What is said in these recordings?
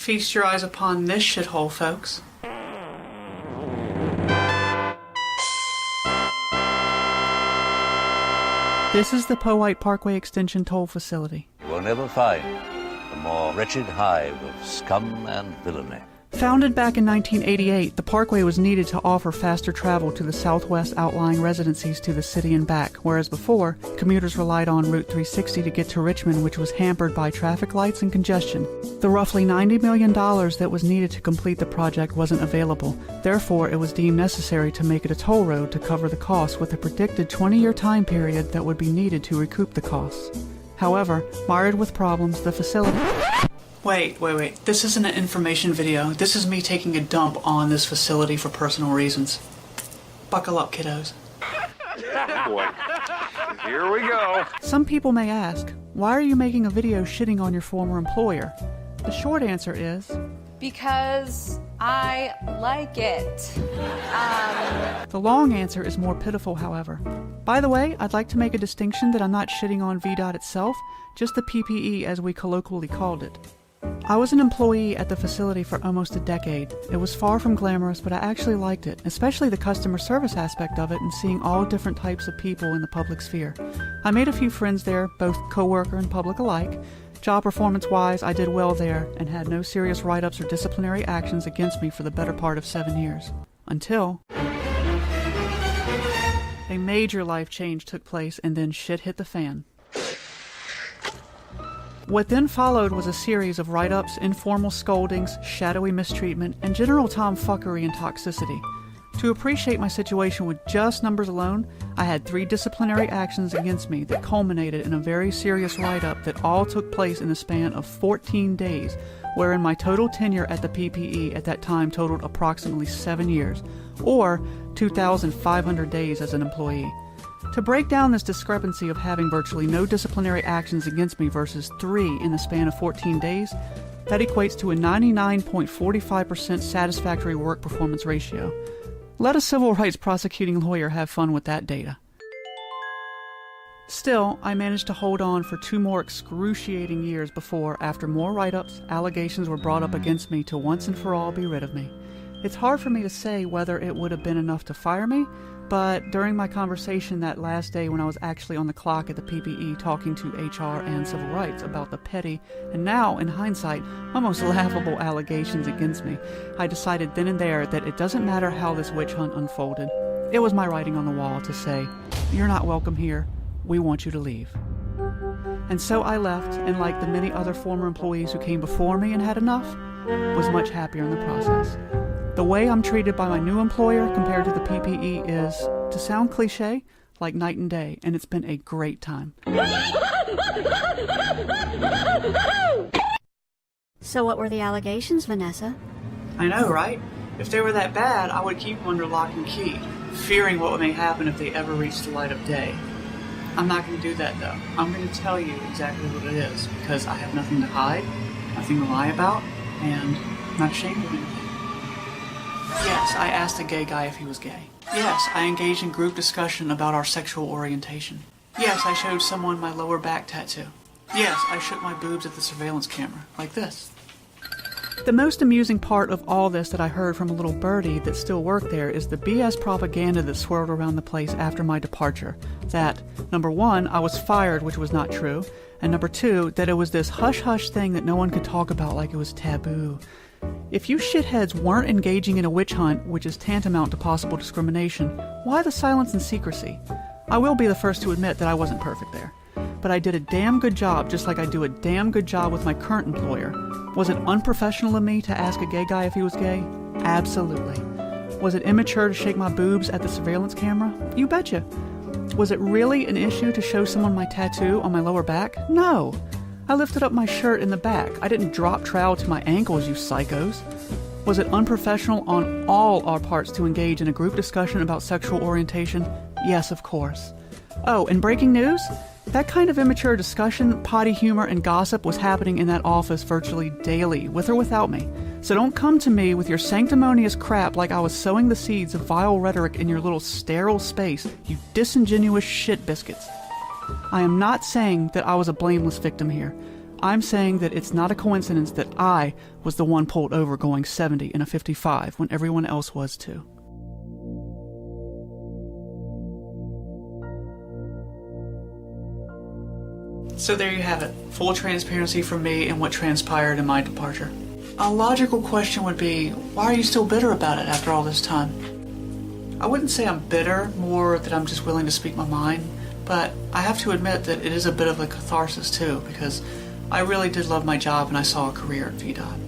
Feast your eyes upon this shithole, folks. This is the Powhite Parkway Extension Toll Facility. You will never find a more wretched hive of scum and villainy. Founded back in 1988, the Parkway was needed to offer faster travel to the southwest outlying residencies to the city and back, whereas before, commuters relied on Route 360 to get to Richmond, which was hampered by traffic lights and congestion. The roughly $90 million that was needed to complete the project wasn't available. Therefore, it was deemed necessary to make it a toll road to cover the costs with a predicted 20-year time period that would be needed to recoup the costs. However, mired with problems, the facility... Wait. This isn't an information video. This is me taking a dump on this facility for personal reasons. Buckle up, kiddos. Boy, here we go. Some people may ask, why are you making a video shitting on your former employer? The short answer is... because I like it. The long answer is more pitiful, however. By the way, I'd like to make a distinction that I'm not shitting on VDOT itself, just the PPE as we colloquially called it. I was an employee at the facility for almost a decade. It was far from glamorous, but I actually liked it, especially the customer service aspect of it and seeing all different types of people in the public sphere. I made a few friends there, both co-worker and public alike. Job performance-wise, I did well there and had no serious write-ups or disciplinary actions against me for the better part of 7 years. Until... a major life change took place and then shit hit the fan. What then followed was a series of write-ups, informal scoldings, shadowy mistreatment, and general tomfuckery and toxicity. To appreciate my situation with just numbers alone, I had 3 disciplinary actions against me that culminated in a very serious write-up that all took place in the span of 14 days, wherein my total tenure at the PPE at that time totaled approximately 7 years, or 2,500 days as an employee. To break down this discrepancy of having virtually no disciplinary actions against me versus 3 in the span of 14 days, that equates to a 99.45% satisfactory work performance ratio. Let a civil rights prosecuting lawyer have fun with that data. Still, I managed to hold on for 2 more excruciating years before, after more write-ups, allegations were brought up against me to once and for all be rid of me. It's hard for me to say whether it would have been enough to fire me, but during my conversation that last day when I was actually on the clock at the PPE talking to HR and civil rights about the petty, and now, in hindsight, almost laughable allegations against me, I decided then and there that it doesn't matter how this witch hunt unfolded. It was my writing on the wall to say, "You're not welcome here. We want you to leave." And so I left, and like the many other former employees who came before me and had enough, was much happier in the process. The way I'm treated by my new employer compared to the PPE is, to sound cliche, like night and day, and it's been a great time. So what were the allegations, Vanessa? I know, right? If they were that bad, I would keep them under lock and key, fearing what may happen if they ever reach the light of day. I'm not going to do that, though. I'm going to tell you exactly what it is, because I have nothing to hide, nothing to lie about, and I'm not ashamed of anything. Yes, I asked a gay guy if he was gay. Yes, I engaged in group discussion about our sexual orientation. Yes, I showed someone my lower back tattoo. Yes, I shook my boobs at the surveillance camera, like this. The most amusing part of all this that I heard from a little birdie that still worked there is the BS propaganda that swirled around the place after my departure. That, number 1, I was fired, which was not true, and number 2, that it was this hush-hush thing that no one could talk about like it was taboo. If you shitheads weren't engaging in a witch hunt, which is tantamount to possible discrimination, why the silence and secrecy? I will be the first to admit that I wasn't perfect there. But I did a damn good job, just like I do a damn good job with my current employer. Was it unprofessional of me to ask a gay guy if he was gay? Absolutely. Was it immature to shake my boobs at the surveillance camera? You betcha. Was it really an issue to show someone my tattoo on my lower back? No. I lifted up my shirt in the back. I didn't drop trowel to my ankles, you psychos. Was it unprofessional on all our parts to engage in a group discussion about sexual orientation? Yes, of course. Oh, and breaking news? That kind of immature discussion, potty humor, and gossip was happening in that office virtually daily, with or without me. So don't come to me with your sanctimonious crap like I was sowing the seeds of vile rhetoric in your little sterile space, you disingenuous shit biscuits. I am not saying that I was a blameless victim here. I'm saying that it's not a coincidence that I was the one pulled over going 70 in a 55 when everyone else was too. So there you have it. Full transparency from me and what transpired in my departure. A logical question would be, why are you still bitter about it after all this time? I wouldn't say I'm bitter, more that I'm just willing to speak my mind, but I have to admit that it is a bit of a catharsis too, because I really did love my job and I saw a career at VDOT.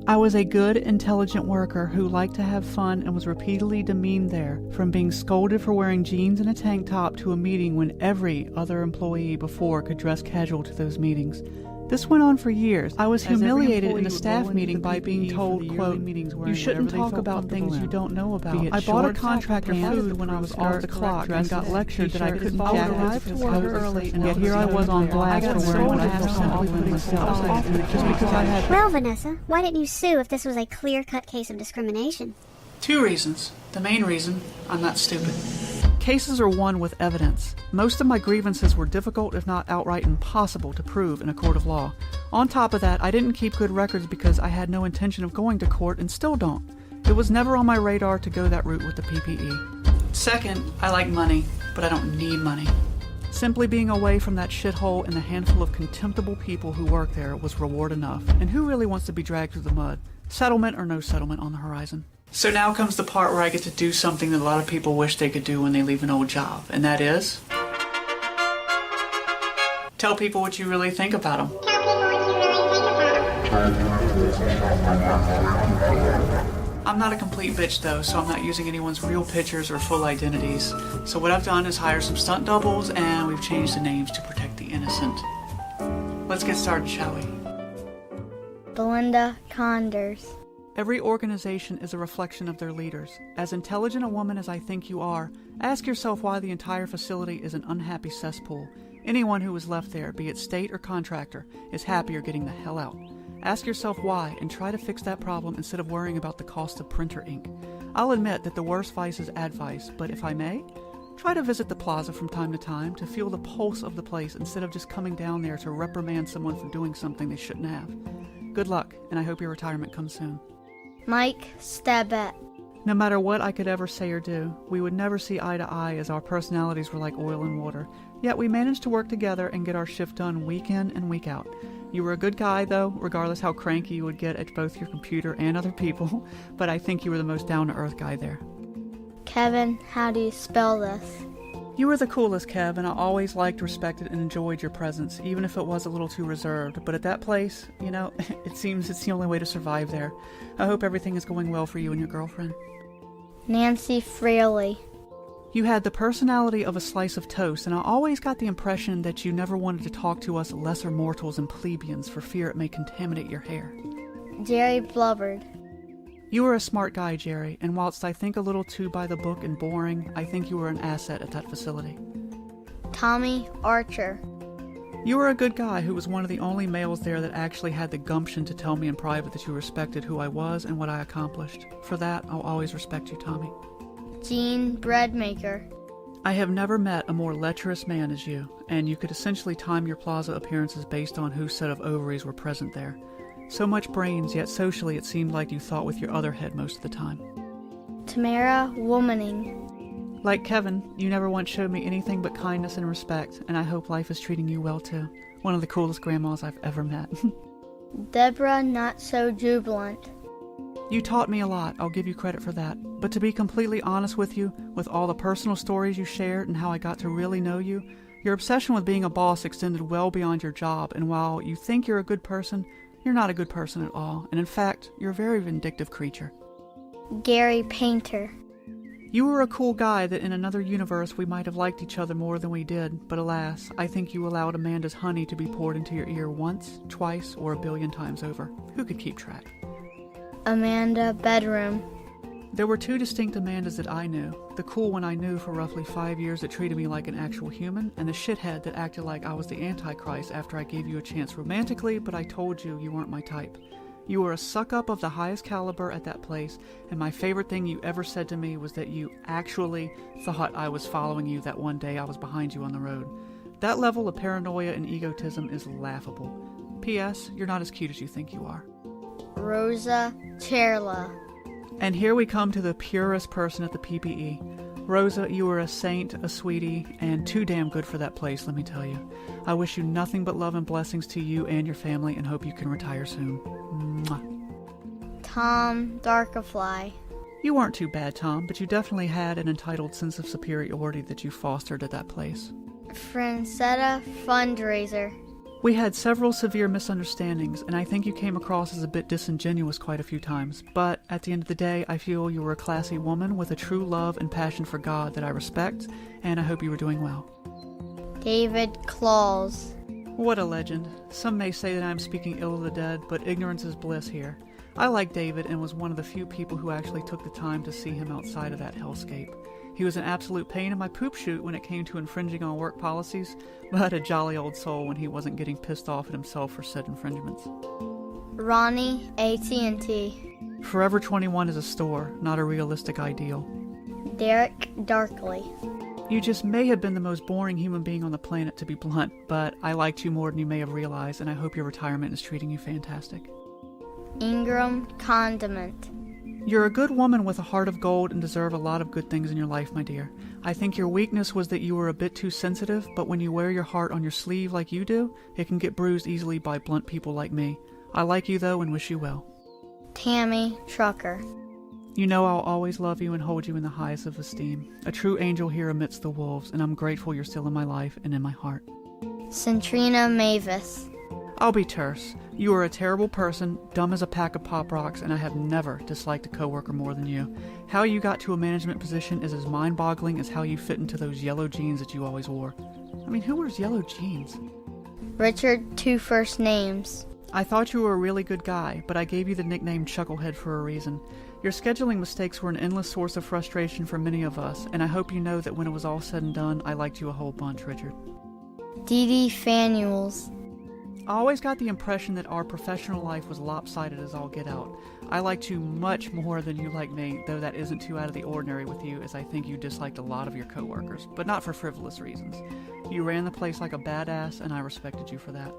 I was a good, intelligent worker who liked to have fun and was repeatedly demeaned there, from being scolded for wearing jeans and a tank top to a meeting when every other employee before could dress casual to those meetings. This went on for years. I was humiliated in a staff meeting by being told, quote, "You shouldn't talk about things you don't know about." I bought a contractor food when I was off the clock and got lectured that I couldn't arrive to work early, and yet here I was on blast for wearing what I had simply put myself just because I had... Well, Vanessa, why didn't you sue if this was a clear-cut case of discrimination? 2 reasons. The main reason, I'm not stupid. Cases are won with evidence. Most of my grievances were difficult, if not outright impossible, to prove in a court of law. On top of that, I didn't keep good records because I had no intention of going to court and still don't. It was never on my radar to go that route with the PPE. Second, I like money, but I don't need money. Simply being away from that shithole and the handful of contemptible people who work there was reward enough. And who really wants to be dragged through the mud? Settlement or no settlement on the horizon. So now comes the part where I get to do something that a lot of people wish they could do when they leave an old job, and that is... tell people what you really think about them. I'm not a complete bitch though, so I'm not using anyone's real pictures or full identities. So what I've done is hire some stunt doubles, and we've changed the names to protect the innocent. Let's get started, shall we? Belinda Condors. Every organization is a reflection of their leaders. As intelligent a woman as I think you are, ask yourself why the entire facility is an unhappy cesspool. Anyone who is left there, be it state or contractor, is happier getting the hell out. Ask yourself why and try to fix that problem instead of worrying about the cost of printer ink. I'll admit that the worst vice is advice, but if I may, try to visit the plaza from time to time to feel the pulse of the place instead of just coming down there to reprimand someone for doing something they shouldn't have. Good luck, and I hope your retirement comes soon. Mike Stabet. No matter what I could ever say or do, we would never see eye to eye as our personalities were like oil and water. Yet we managed to work together and get our shift done week in and week out. You were a good guy, though, regardless how cranky you would get at both your computer and other people, but I think you were the most down-to-earth guy there. Kevin, how do you spell this? You were the coolest, Kev, and I always liked, respected, and enjoyed your presence, even if it was a little too reserved. But at that place, you know, it seems it's the only way to survive there. I hope everything is going well for you and your girlfriend. Nancy Fraley. You had the personality of a slice of toast, and I always got the impression that you never wanted to talk to us lesser mortals and plebeians for fear it may contaminate your hair. Jerry Blubbard. You were a smart guy, Jerry, and whilst I think a little too by the book and boring, I think you were an asset at that facility. Tommy Archer. You were a good guy who was one of the only males there that actually had the gumption to tell me in private that you respected who I was and what I accomplished. For that, I'll always respect you, Tommy. Gene Breadmaker. I have never met a more lecherous man as you, and you could essentially time your plaza appearances based on whose set of ovaries were present there. So much brains, yet socially it seemed like you thought with your other head most of the time. Tamara Womaning. Like Kevin, you never once showed me anything but kindness and respect, and I hope life is treating you well too. One of the coolest grandmas I've ever met. Deborah Not So Jubilant. You taught me a lot, I'll give you credit for that. But to be completely honest with you, with all the personal stories you shared and how I got to really know you, your obsession with being a boss extended well beyond your job, and while you think you're a good person, you're not a good person at all, and in fact, you're a very vindictive creature. Gary Painter. You were a cool guy that in another universe we might have liked each other more than we did, but alas, I think you allowed Amanda's honey to be poured into your ear once, twice, or 1 billion times over. Who could keep track? Amanda Bedroom. There were 2 distinct Amandas that I knew. The cool one I knew for roughly 5 years that treated me like an actual human, and the shithead that acted like I was the Antichrist after I gave you a chance romantically, but I told you you weren't my type. You were a suck-up of the highest caliber at that place, and my favorite thing you ever said to me was that you actually thought I was following you that one day I was behind you on the road. That level of paranoia and egotism is laughable. P.S. You're not as cute as you think you are. Rosa Cherla. And here we come to the purest person at the PPE. Rosa, you are a saint, a sweetie, and too damn good for that place, let me tell you. I wish you nothing but love and blessings to you and your family and hope you can retire soon. Mwah. Tom Darkafly. You weren't too bad, Tom, but you definitely had an entitled sense of superiority that you fostered at that place. Francetta Fundraiser. We had several severe misunderstandings, and I think you came across as a bit disingenuous quite a few times, but at the end of the day, I feel you were a classy woman with a true love and passion for God that I respect, and I hope you were doing well. David Claus. What a legend. Some may say that I am speaking ill of the dead, but ignorance is bliss here. I like David and was one of the few people who actually took the time to see him outside of that hellscape. He was an absolute pain in my poop chute when it came to infringing on work policies, but a jolly old soul when he wasn't getting pissed off at himself for said infringements. Ronnie AT&T. Forever 21 is a store, not a realistic ideal. Derek Darkley. You just may have been the most boring human being on the planet, to be blunt, but I liked you more than you may have realized, and I hope your retirement is treating you fantastic. Ingram Condiment. You're a good woman with a heart of gold and deserve a lot of good things in your life, my dear. I think your weakness was that you were a bit too sensitive, but when you wear your heart on your sleeve like you do, it can get bruised easily by blunt people like me. I like you, though, and wish you well. Tammy Trucker. You know I'll always love you and hold you in the highest of esteem. A true angel here amidst the wolves, and I'm grateful you're still in my life and in my heart. Centrina Mavis. I'll be terse. You are a terrible person, dumb as a pack of Pop Rocks, and I have never disliked a coworker more than you. How you got to a management position is as mind-boggling as how you fit into those yellow jeans that you always wore. I mean, who wears yellow jeans? Richard Two First Names. I thought you were a really good guy, but I gave you the nickname Chucklehead for a reason. Your scheduling mistakes were an endless source of frustration for many of us, and I hope you know that when it was all said and done, I liked you a whole bunch, Richard. Dee Dee Fanuels. I always got the impression that our professional life was lopsided as all get out. I liked you much more than you liked me, though that isn't too out of the ordinary with you, as I think you disliked a lot of your coworkers, but not for frivolous reasons. You ran the place like a badass, and I respected you for that.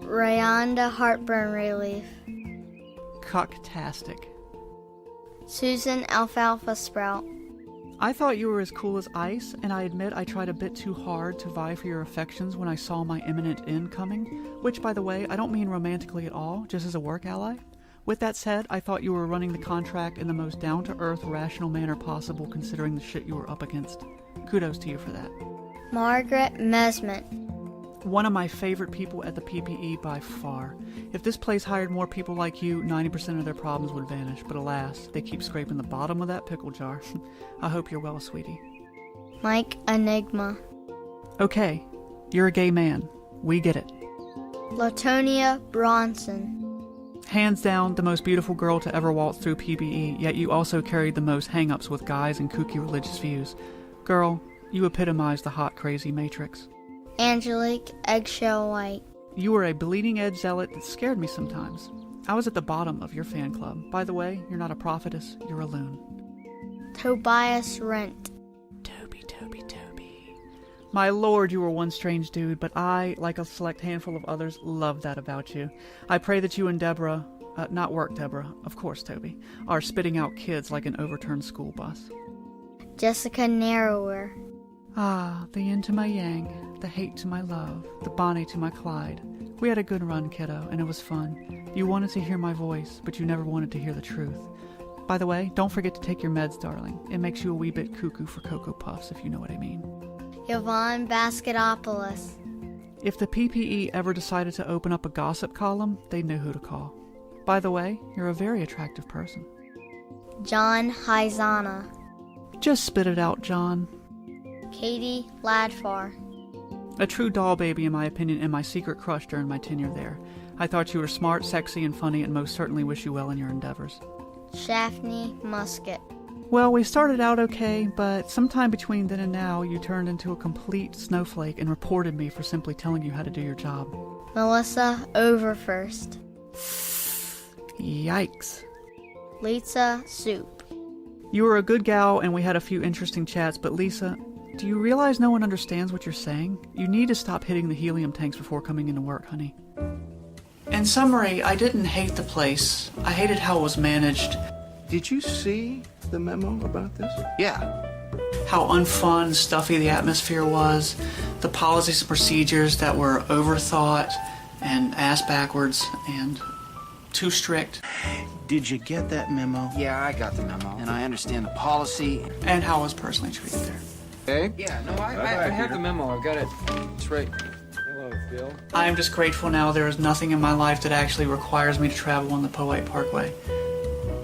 Rayonda Heartburn Relief. Cucktastic. Susan Alfalfa Sprout. I thought you were as cool as ice, and I admit I tried a bit too hard to vie for your affections when I saw my imminent end coming, which, by the way, I don't mean romantically at all, just as a work ally. With that said, I thought you were running the contract in the most down-to-earth, rational manner possible considering the shit you were up against. Kudos to you for that. Margaret Mesment. One of my favorite people at the PPE by far. If this place hired more people like you, 90% of their problems would vanish, but alas, they keep scraping the bottom of that pickle jar. I hope you're well, sweetie. Mike Enigma. Okay, you're a gay man. We get it. Latonia Bronson. Hands down, the most beautiful girl to ever waltz through PPE, yet you also carried the most hang-ups with guys and kooky religious views. Girl, you epitomize the hot, crazy matrix. Angelique Eggshell White. You were a bleeding edge zealot that scared me sometimes. I was at the bottom of your fan club. By the way, you're not a prophetess, you're a loon. Tobias Rent. Toby. My lord, you were one strange dude, but I, like a select handful of others, love that about you. I pray that you and Deborah, not work Deborah, of course, Toby, are spitting out kids like an overturned school bus. Jessica Narrower. Ah, the yin to my yang, the hate to my love, the Bonnie to my Clyde. We had a good run, kiddo, and it was fun. You wanted to hear my voice, but you never wanted to hear the truth. By the way, don't forget to take your meds, darling. It makes you a wee bit cuckoo for Cocoa Puffs, if you know what I mean. Yvonne Basketopoulos. If the PPE ever decided to open up a gossip column, they'd know who to call. By the way, you're a very attractive person. John Hyzana. Just spit it out, John. Katie Ladfar. A true doll baby, in my opinion, and my secret crush during my tenure there. I thought you were smart, sexy, and funny, and most certainly wish you well in your endeavors. Shaftney Musket. Well, we started out okay, but sometime between then and now, you turned into a complete snowflake and reported me for simply telling you how to do your job. Melissa Overfirst. Yikes. Lisa Soup. You were a good gal, and we had a few interesting chats, but Lisa, Do you realize no one understands what you're saying? You need to stop hitting the helium tanks before coming into work, honey. In summary, I didn't hate the place. I hated how it was managed. Did you see the memo about this? Yeah. How unfun, stuffy the atmosphere was. The policies and procedures that were overthought and ass backwards and too strict. Did you get that memo? Yeah, I got the memo, and I understand the policy. And how I was personally treated there. Okay. Yeah, no, I have the memo. I've got it. It's right. Hello, Bill. I am just grateful now there is nothing in my life that actually requires me to travel on the Powhite Parkway.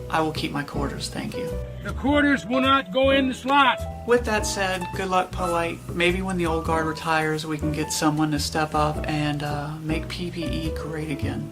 I will keep my quarters, thank you. The quarters will not go in the slot. With that said, good luck, Powhite. Maybe when the old guard retires, we can get someone to step up and make PPE great again.